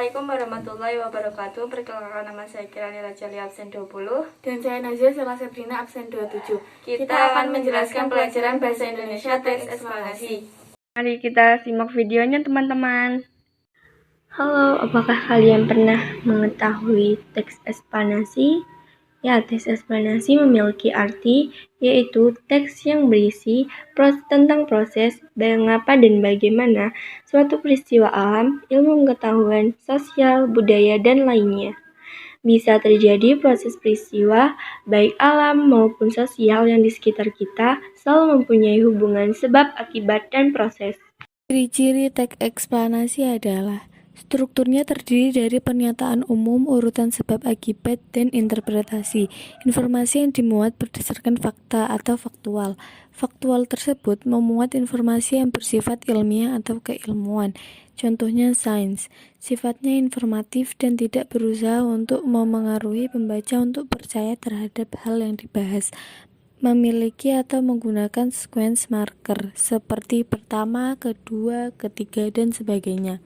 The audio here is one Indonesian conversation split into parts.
Assalamualaikum warahmatullahi wabarakatuh. Perkenalkan, nama saya Kirani Rajali, absen 20. Dan saya Nazia Sela Sabrina, absen 27. Kita akan menjelaskan pelajaran Bahasa Indonesia teks eksplanasi. Mari kita simak videonya, teman-teman. Halo, apakah kalian pernah mengetahui teks eksplanasi? Ya, teks eksplanasi memiliki arti, yaitu teks yang berisi tentang proses, mengapa dan bagaimana suatu peristiwa alam, ilmu pengetahuan, sosial, budaya, dan lainnya. Bisa terjadi proses peristiwa, baik alam maupun sosial yang di sekitar kita, selalu mempunyai hubungan sebab, akibat, dan proses. Ciri-ciri teks eksplanasi adalah strukturnya terdiri dari pernyataan umum, urutan sebab akibat, dan interpretasi. Informasi yang dimuat berdasarkan fakta atau faktual. Faktual tersebut memuat informasi yang bersifat ilmiah atau keilmuan. Contohnya sains. Sifatnya informatif dan tidak berusaha untuk memengaruhi pembaca untuk percaya terhadap hal yang dibahas. Memiliki atau menggunakan sequence marker seperti pertama, kedua, ketiga, dan sebagainya.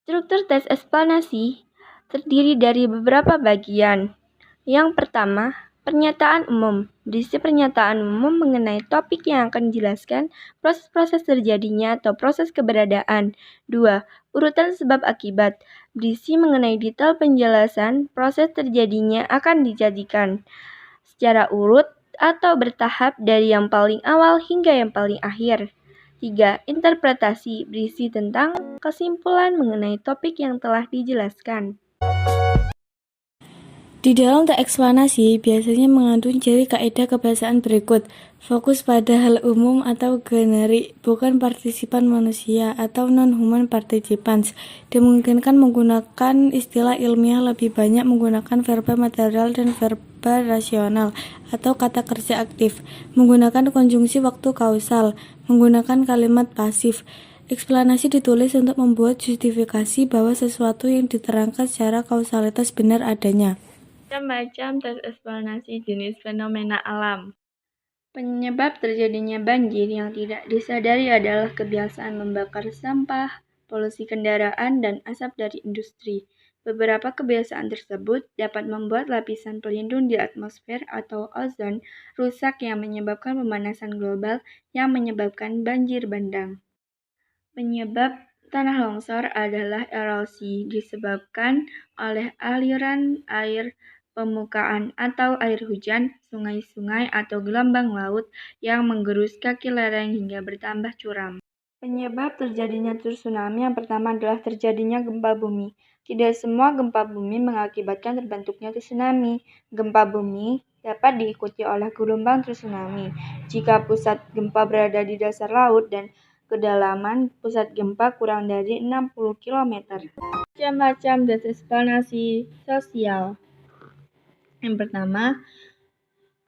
Struktur teks eksplanasi terdiri dari beberapa bagian. Yang pertama, pernyataan umum. Berisi pernyataan umum mengenai topik yang akan dijelaskan, proses-proses terjadinya atau proses keberadaan. 2. Urutan sebab akibat. Berisi mengenai detail penjelasan proses terjadinya akan dijadikan secara urut atau bertahap dari yang paling awal hingga yang paling akhir. 3. Interpretasi, berisi tentang kesimpulan mengenai topik yang telah dijelaskan. Di dalam teks eksplanasi biasanya mengandung ciri kaidah kebahasaan berikut. Fokus pada hal umum atau generik, bukan partisipan manusia atau non-human participants. Dimungkinkan menggunakan istilah ilmiah lebih banyak menggunakan verba material dan verba rasional atau kata kerja aktif. Menggunakan konjungsi waktu kausal, menggunakan kalimat pasif. Eksplanasi ditulis untuk membuat justifikasi bahwa sesuatu yang diterangkan secara kausalitas benar adanya. Macam-macam teks eksplanasi jenis fenomena alam. Penyebab terjadinya banjir yang tidak disadari adalah kebiasaan membakar sampah, polusi kendaraan, dan asap dari industri. Beberapa kebiasaan tersebut dapat membuat lapisan pelindung di atmosfer atau ozon rusak yang menyebabkan pemanasan global yang menyebabkan banjir bandang. Penyebab tanah longsor adalah erosi disebabkan oleh aliran air permukaan atau air hujan, sungai-sungai atau gelombang laut yang menggerus kaki lereng hingga bertambah curam. Penyebab terjadinya tsunami yang pertama adalah terjadinya gempa bumi. Tidak semua gempa bumi mengakibatkan terbentuknya tsunami. Gempa bumi dapat diikuti oleh gelombang tsunami jika pusat gempa berada di dasar laut dan kedalaman pusat gempa kurang dari 60 km. Macam-macam teks eksplanasi sosial. Yang pertama,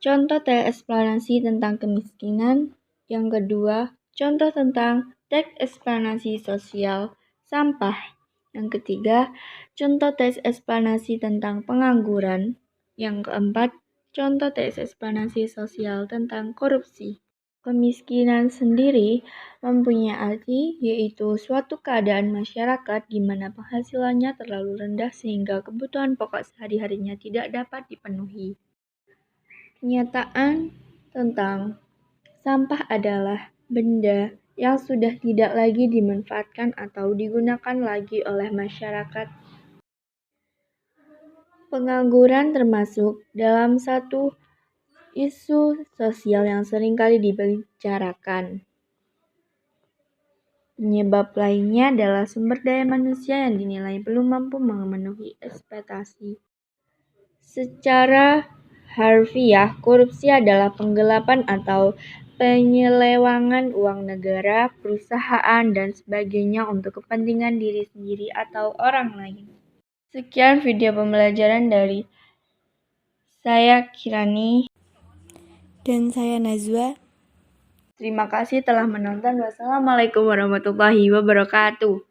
contoh teks eksplanasi tentang kemiskinan. Yang kedua, contoh tentang teks eksplanasi sosial sampah. Yang ketiga, contoh teks eksplanasi tentang pengangguran. Yang keempat, contoh teks eksplanasi sosial tentang korupsi. Kemiskinan sendiri mempunyai arti, yaitu suatu keadaan masyarakat di mana penghasilannya terlalu rendah sehingga kebutuhan pokok sehari-harinya tidak dapat dipenuhi. Kenyataan tentang sampah adalah benda yang sudah tidak lagi dimanfaatkan atau digunakan lagi oleh masyarakat. Pengangguran termasuk dalam satu isu sosial yang sering kali dibicarakan. Penyebab lainnya adalah sumber daya manusia yang dinilai belum mampu memenuhi ekspektasi. Secara harfiah, korupsi adalah penggelapan atau penyelewangan uang negara, perusahaan, dan sebagainya untuk kepentingan diri sendiri atau orang lain. Sekian video pembelajaran dari saya Kirani. Dan saya Nazwa. Terima kasih telah menonton. Wassalamualaikum warahmatullahi wabarakatuh.